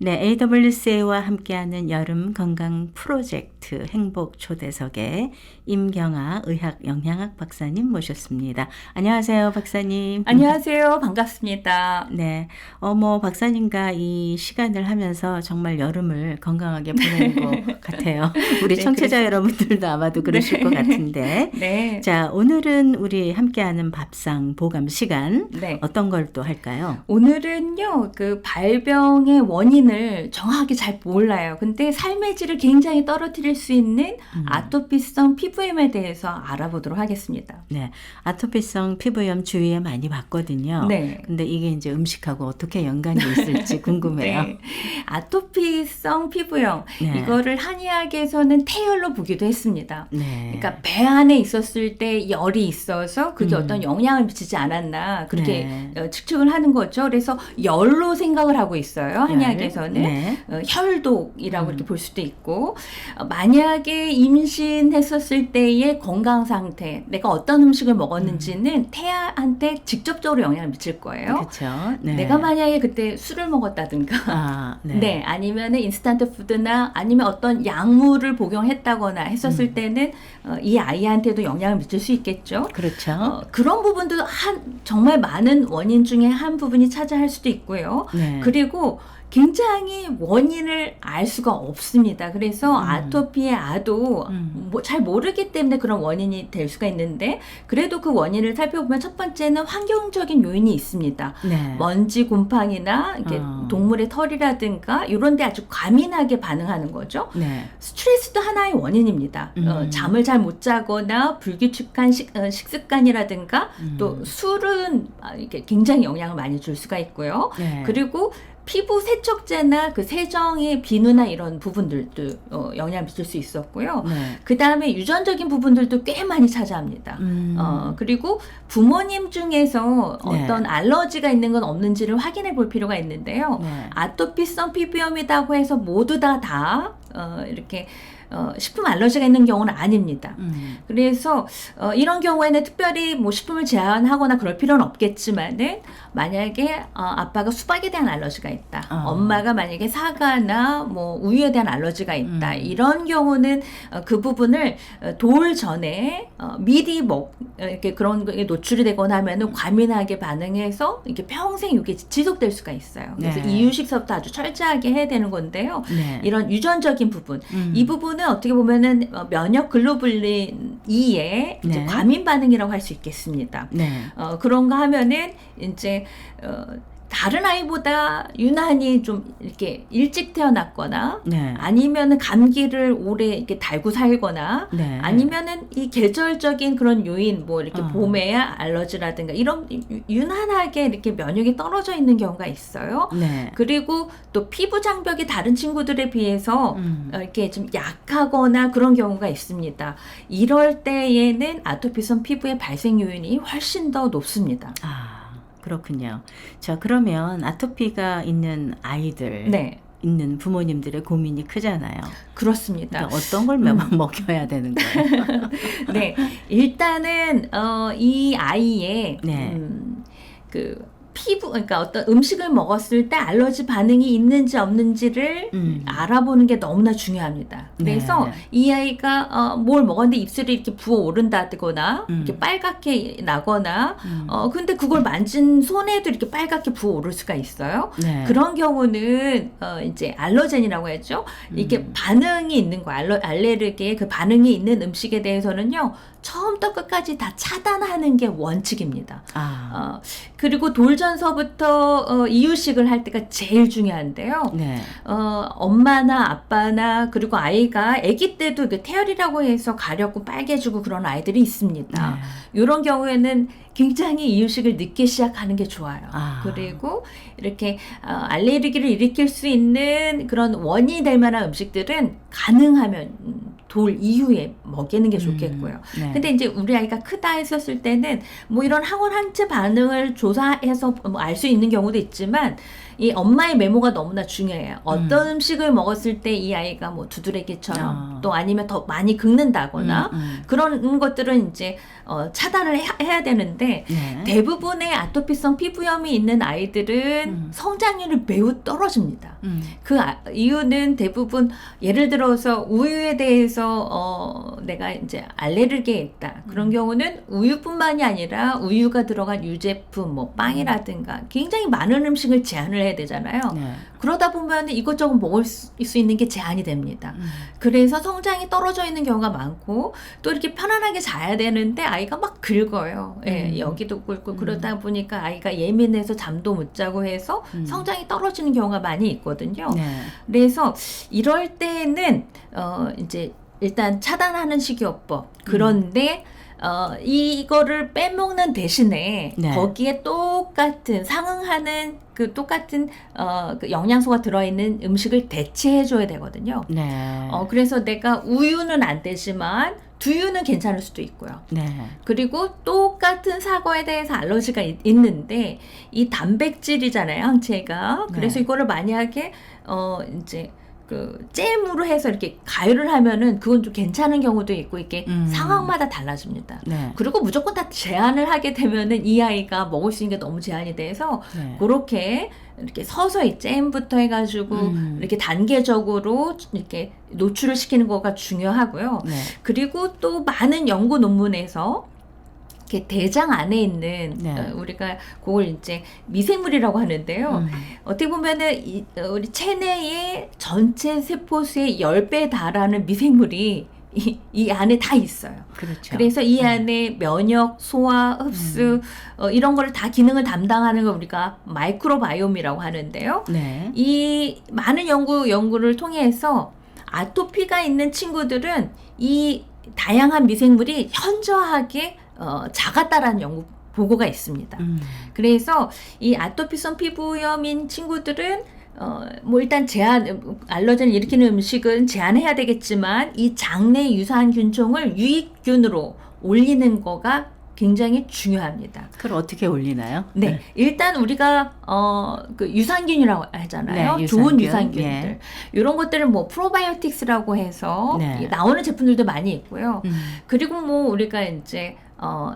네, AWCA와 함께하는 여름 건강 프로젝트 행복 초대석에 임경아 의학 영양학 박사님 모셨습니다. 안녕하세요, 박사님. 안녕하세요. 반갑습니다. 네, 박사님과 이 시간을 하면서 정말 여름을 건강하게 보내는 것 같아요. 우리 네, 청취자 여러분들도 아마도 그러실 것 같은데. 네. 자, 오늘은 우리 함께하는 밥상 보감 시간 네. 어떤 걸 또 할까요? 오늘은요, 그 발병의 원인을 정확하게 잘 몰라요. 근데 삶의 질을 굉장히 떨어뜨릴 수 있는 아토피성 피부염에 대해서 알아보도록 하겠습니다. 네, 아토피성 피부염 주위에 많이 봤거든요. 네. 근데 이게 이제 음식하고 어떻게 연관이 있을지 궁금해요. 네. 아토피성 피부염. 네. 이거를 한의학에서는 태열로 보기도 했습니다. 네. 그러니까 배 안에 있었을 때 열이 있어서 그게 어떤 영향을 미치지 않았나 그렇게 네. 측정을 하는 거죠. 그래서 열로 생각을 하고 있어요. 한의학에서는. 네. 혈독이라고 이렇게 볼 수도 있고 만약에 임신했었을 때의 건강 상태, 내가 어떤 음식을 먹었는지는 태아한테 직접적으로 영향을 미칠 거예요. 그렇죠. 네. 내가 만약에 그때 술을 먹었다든가 네. 아니면은 인스턴트 푸드나 아니면 어떤 약물을 복용했다거나 했었을 때는 이 아이한테도 영향을 미칠 수 있겠죠. 그렇죠. 그런 부분도 정말 많은 원인 중에 한 부분이 차지할 수도 있고요. 네. 그리고 굉장히 원인을 알 수가 없습니다. 그래서 아토피의 아도 잘 모르기 때문에 그런 원인이 될 수가 있는데 그래도 그 원인을 살펴보면 첫 번째는 환경적인 요인이 있습니다. 네. 먼지, 곰팡이나 이렇게 동물의 털이라든가 이런 데 아주 과민하게 반응하는 거죠. 네. 스트레스도 하나의 원인입니다. 잠을 잘 못 자거나 불규칙한 식습관이라든가 또 술은 이게 굉장히 영향을 많이 줄 수가 있고요. 네. 그리고 피부 세척제나 그 세정의 비누나 이런 부분들도 영향을 미칠 수 있었고요. 네. 그 다음에 유전적인 부분들도 꽤 많이 차지합니다. 그리고 부모님 중에서 어떤 알러지가 있는 건 없는지를 확인해 볼 필요가 있는데요. 네. 아토피성 피부염이라고 해서 모두 다 이렇게 식품 알러지가 있는 경우는 아닙니다. 그래서 이런 경우에는 특별히 뭐 식품을 제한하거나 그럴 필요는 없겠지만은 만약에 아빠가 수박에 대한 알러지가 있다. 엄마가 만약에 사과나 뭐 우유에 대한 알러지가 있다. 이런 경우는 그 부분을 돌 전에 미리 이렇게 그런 거에 노출이 되거나 하면은 과민하게 반응해서 이게 평생 이게 지속될 수가 있어요. 그래서 네. 이유식서부터 아주 철저하게 해야 되는 건데요. 네. 이런 유전적인 부분, 이 부분은 어떻게 보면은 면역 글로불린 E의 이제 네. 과민 반응이라고 할 수 있겠습니다. 네. 그런가 하면은 이제 다른 아이보다 유난히 좀 이렇게 일찍 태어났거나 네. 아니면은 감기를 오래 이렇게 달고 살거나 네. 아니면은 이 계절적인 그런 요인 뭐 이렇게 봄에 알러지라든가 이런 유난하게 이렇게 면역이 떨어져 있는 경우가 있어요. 네. 그리고 또 피부 장벽이 다른 친구들에 비해서 이렇게 좀 약하거나 그런 경우가 있습니다. 이럴 때에는 아토피성 피부의 발생 요인이 훨씬 더 높습니다. 그렇군요. 자, 그러면 아토피가 있는 아이들, 네. 있는 부모님들의 고민이 크잖아요. 그렇습니다. 그러니까 어떤 걸 먹여야 되는 거예요? 네, 일단은 이 아이의 네. 그 피부, 그러니까 어떤 음식을 먹었을 때 알러지 반응이 있는지 없는지를 알아보는 게 너무나 중요합니다. 그래서 네. 이 아이가 뭘 먹었는데 입술이 이렇게 부어오른다거나 이렇게 빨갛게 나거나 근데 그걸 만진 손에도 이렇게 빨갛게 부어오를 수가 있어요. 네. 그런 경우는 이제 알러젠이라고 했죠. 이게 반응이 있는 거, 알레르기의 그 반응이 있는 음식에 대해서는요. 처음부터 끝까지 다 차단하는 게 원칙입니다. 그리고 돌전서부터 이유식을 할 때가 제일 중요한데요. 네. 엄마나 아빠나 그리고 아이가 아기 때도 그 태열이라고 해서 가렵고 빨개지고 그런 아이들이 있습니다. 이런 경우에는 굉장히 이유식을 늦게 시작하는 게 좋아요. 그리고 이렇게 알레르기를 일으킬 수 있는 그런 원인이 될 만한 음식들은 가능하면 돌 이후에 먹이는 게 좋겠고요. 네. 근데 이제 우리 아이가 크다 했었을 때는 뭐 이런 항원 항체 반응을 조사해서 뭐 알 수 있는 경우도 있지만 이 엄마의 메모가 너무나 중요해요. 어떤 음식을 먹었을 때 이 아이가 뭐 두드레기처럼 또 아니면 더 많이 긁는다거나 그런 것들은 이제 차단을 해야 되는데 네. 대부분의 아토피성 피부염이 있는 아이들은 성장률이 매우 떨어집니다. 그 이유는 대부분 예를 들어서 우유에 대해서 내가 이제 알레르기에 있다. 그런 경우는 우유뿐만이 아니라 우유가 들어간 유제품, 뭐 빵이라든가 굉장히 많은 음식을 제한을 해야 되잖아요. 네. 그러다 보면 이것저것 먹을 수 있는 게 제한이 됩니다. 그래서 성장이 떨어져 있는 경우가 많고 또 이렇게 편안하게 자야 되는데 아이가 막 긁어요. 예, 여기도 긁고 그러다 보니까 아이가 예민해서 잠도 못 자고 해서 성장이 떨어지는 경우가 많이 있거든요. 네. 그래서 이럴 때는 이제 일단 차단하는 식이요법. 그런데 이거를 빼먹는 대신에 네. 거기에 똑같은 상응하는 그 똑같은 그 영양소가 들어있는 음식을 대체해줘야 되거든요. 네. 그래서 내가 우유는 안 되지만 두유는 괜찮을 수도 있고요. 네. 그리고 똑같은 사과에 대해서 알러지가 있는데 이 단백질이잖아요, 항체가. 그래서 네. 이거를 만약에 이제 그 잼으로 해서 이렇게 가열을 하면은 그건 좀 괜찮은 경우도 있고 이게 상황마다 달라집니다. 네. 그리고 무조건 다 제한을 하게 되면은 이 아이가 먹을 수 있는 게 너무 제한이 돼서 네. 그렇게 이렇게 서서히 잼부터 해가지고 이렇게 단계적으로 이렇게 노출을 시키는 거가 중요하고요. 네. 그리고 또 많은 연구 논문에서 이렇게 대장 안에 있는 네. 우리가 그걸 이제 미생물이라고 하는데요. 어떻게 보면은 우리 체내의 전체 세포수의 10배 달하는 미생물이 이 안에 다 있어요. 그렇죠. 그래서 이 안에 면역, 소화, 흡수 이런 거를 다 기능을 담당하는 걸 우리가 마이크로바이옴이라고 하는데요. 네. 이 많은 연구를 통해서 아토피가 있는 친구들은 이 다양한 미생물이 현저하게 작았다라는 연구 보고가 있습니다. 그래서 이 아토피성 피부염인 친구들은 뭐 일단 알러지를 일으키는 음식은 제한해야 되겠지만 이 장내 유산균총을 유익균으로 올리는 거가 굉장히 중요합니다. 그걸 어떻게 올리나요? 네, 일단 우리가 그 유산균이라고 하잖아요. 네, 좋은 유산균. 유산균들 예. 이런 것들은 뭐 프로바이오틱스라고 해서 네. 나오는 제품들도 많이 있고요. 그리고 뭐 우리가 이제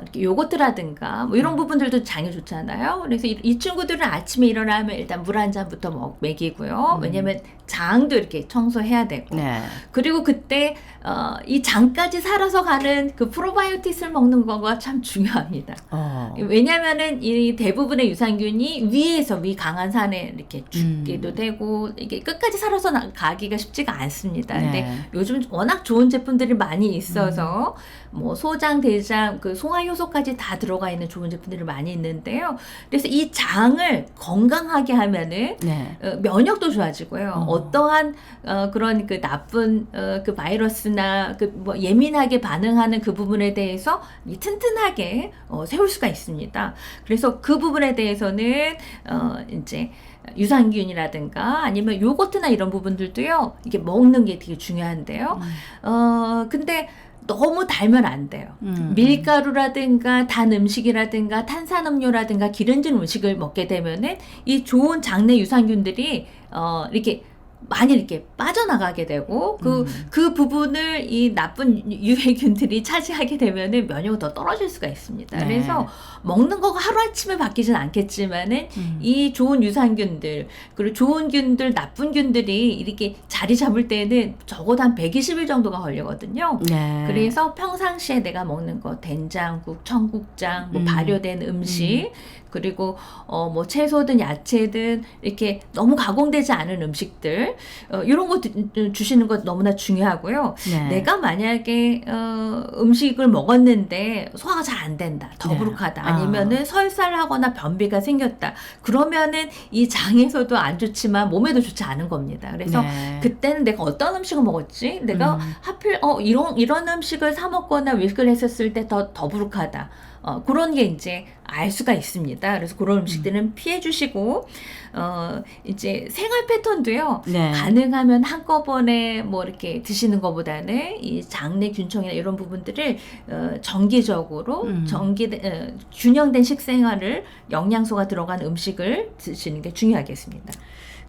이렇게 요거트라든가 뭐 이런 부분들도 장에 좋잖아요. 그래서 이 친구들은 아침에 일어나면 일단 물 한 잔부터 먹이고요. 왜냐면 장도 이렇게 청소해야 되고. 네. 그리고 그때 이 장까지 살아서 가는 그 프로바이오틱스를 먹는 거가 참 중요합니다. 왜냐면은 이 대부분의 유산균이 위 강한 산에 이렇게 죽기도 되고 이게 끝까지 살아서 가기가 쉽지가 않습니다. 네. 근데 요즘 워낙 좋은 제품들이 많이 있어서 뭐 소장, 대장, 그 송화 효소까지 다 들어가 있는 좋은 제품들이 많이 있는데요. 그래서 이 장을 건강하게 하면은 네. 면역도 좋아지고요. 어떠한 그런 그 나쁜 그 바이러스나 그 뭐 예민하게 반응하는 그 부분에 대해서 튼튼하게 세울 수가 있습니다. 그래서 그 부분에 대해서는 이제 유산균이라든가 아니면 요거트나 이런 부분들도요. 이게 먹는 게 되게 중요한데요. 근데 너무 달면 안 돼요. 밀가루라든가 단 음식이라든가 탄산음료라든가 기름진 음식을 먹게 되면은 이 좋은 장내 유산균들이 이렇게 많이 이렇게 빠져나가게 되고 그 부분을 이 나쁜 유해균들이 차지하게 되면은 면역이 더 떨어질 수가 있습니다. 네. 그래서 먹는 거가 하루아침에 바뀌진 않겠지만은 이 좋은 유산균들 그리고 좋은 균들 나쁜 균들이 이렇게 자리 잡을 때는 적어도 한 120일 정도가 걸리거든요. 네. 그래서 평상시에 내가 먹는 거 된장국, 청국장, 뭐 발효된 음식 그리고 뭐 채소든 야채든 이렇게 너무 가공되지 않은 음식들 이런 거 주시는 것 너무나 중요하고요. 네. 내가 만약에 음식을 먹었는데 소화가 잘 안 된다, 더부룩하다, 네. 아니면은 설사하거나 변비가 생겼다. 그러면은 이 장에서도 안 좋지만 몸에도 좋지 않은 겁니다. 그래서 네. 그때는 내가 어떤 음식을 먹었지? 내가 하필 이런 음식을 사 먹거나 외식을 했었을 때 더 더부룩하다. 그런 게 이제 알 수가 있습니다. 그래서 그런 음식들은 피해 주시고, 이제 생활 패턴도요. 네. 가능하면 한꺼번에 뭐 이렇게 드시는 것보다는 이 장내 균형이나 이런 부분들을 정기적으로 균형된 식생활을 영양소가 들어간 음식을 드시는 게 중요하겠습니다.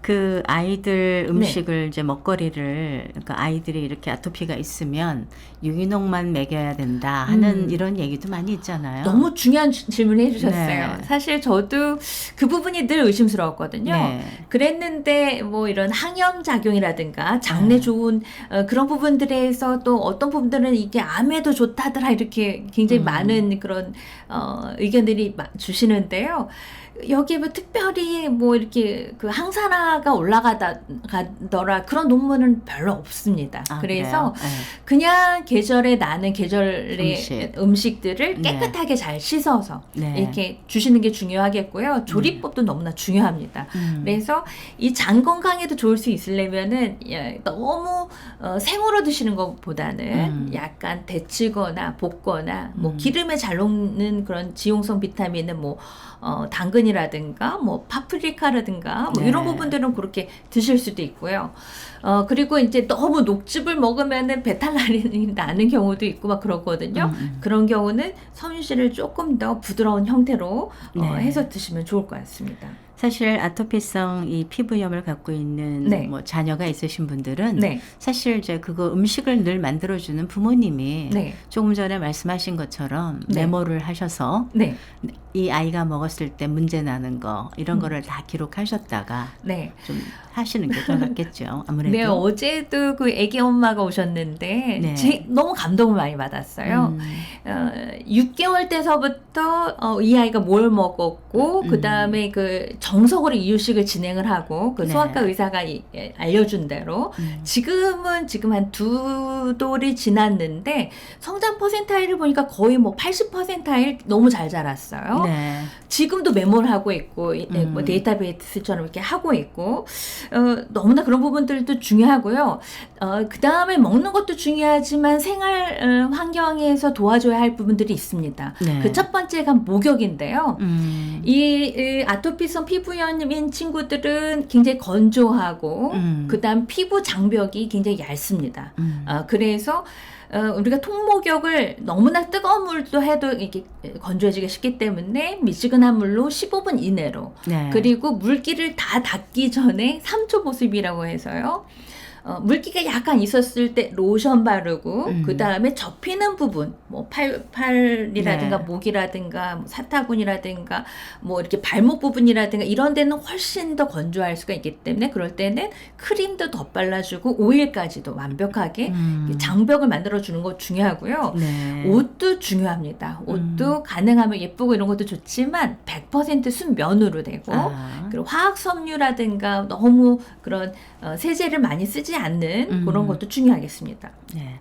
그 아이들 음식을 이제 먹거리를 그러니까 아이들이 이렇게 아토피가 있으면 유기농만 먹여야 된다 하는 이런 얘기도 많이 있잖아요. 너무 중요한 질문을 해주셨어요. 네. 사실 저도 그 부분이 늘 의심스러웠거든요. 네. 그랬는데 뭐 이런 항염 작용이라든가 장내 좋은 그런 부분들에서 또 어떤 부분들은 이게 암에도 좋다더라 이렇게 굉장히 많은 그런 의견들이 주시는데요. 여기에 뭐 특별히 뭐 이렇게 그 항산화가 올라가더라 그런 논문은 별로 없습니다. 그래서 그래요? 그냥 계절에 나는 계절의 음식들을 네. 깨끗하게 잘 씻어서 네. 이렇게 주시는 게 중요하겠고요. 조리법도 너무나 중요합니다. 그래서 이 장 건강에도 좋을 수 있으려면은 너무 생으로 드시는 것보다는 약간 데치거나 볶거나 뭐 기름에 잘 녹는 그런 지용성 비타민은 뭐 당근이라든가 뭐 파프리카라든가 뭐 네. 이런 부분들은 그렇게 드실 수도 있고요. 그리고 이제 너무 녹즙을 먹으면은 배탈 나는 경우도 있고 막 그러거든요. 그런 경우는 섬유질을 조금 더 부드러운 형태로 네. 해서 드시면 좋을 것 같습니다. 사실 아토피성 이 피부염을 갖고 있는 네. 뭐 자녀가 있으신 분들은 네. 사실 이제 그거 음식을 늘 만들어주는 부모님이 네. 조금 전에 말씀하신 것처럼 네. 메모를 하셔서 네. 이 아이가 먹었을 때 문제 나는 거 이런 거를 다 기록하셨다가 네. 좀 하시는 게 더 낫겠죠. 아무래도. 네, 어제도 그 애기 엄마가 오셨는데 네. 너무 감동을 많이 받았어요. 6개월 때서부터 이 아이가 뭘 먹었고 그 다음에 그 정석으로 이유식을 진행을 하고 그 네. 소아과 의사가 알려준 대로 지금 한 2돌이 지났는데 성장 퍼센타일을 보니까 거의 뭐 80%일 너무 잘 자랐어요. 네. 지금도 메모를 하고 있고 뭐 데이터베이스처럼 이렇게 하고 있고 너무나 그런 부분들도 중요하고요. 그 다음에 먹는 것도 중요하지만 생활 환경에서 도와줘야 할 부분들이 있습니다. 네. 그 첫 번째가 목욕인데요. 이 아토피성 피부염인 친구들은 굉장히 건조하고 그다음 피부 장벽이 굉장히 얇습니다. 그래서 우리가 통목욕을 너무나 뜨거운 물도 해도 이게 건조해지기 쉽기 때문에 미지근한 물로 15분 이내로 네. 그리고 물기를 다 닦기 전에 3초 보습이라고 해서요. 물기가 약간 있었을 때 로션 바르고 그 다음에 접히는 부분 뭐 팔이라든가 네. 목이라든가 뭐 사타구니라든가 뭐 이렇게 발목 부분이라든가 이런 데는 훨씬 더 건조할 수가 있기 때문에 그럴 때는 크림도 덧발라주고 오일까지도 완벽하게 장벽을 만들어주는 거 중요하고요. 네. 옷도 중요합니다. 옷도 가능하면 예쁘고 이런 것도 좋지만 100% 순면으로 되고 그리고 화학 섬유라든가 너무 그런 세제를 많이 쓰지 않는 그런 것도 중요하겠습니다. 네.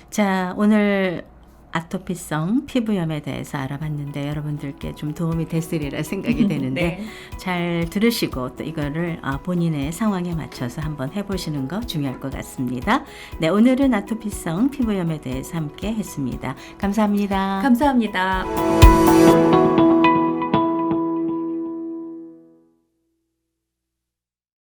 자, 오늘 아토피성 피부염에 대해서 알아봤는데 여러분들께 좀 도움이 됐으리라 생각이 되는데 네. 잘 들으시고 또 이거를 본인의 상황에 맞춰서 한번 해보시는 거 중요할 것 같습니다. 네, 오늘은 아토피성 피부염에 대해서 함께 했습니다. 감사합니다. 감사합니다.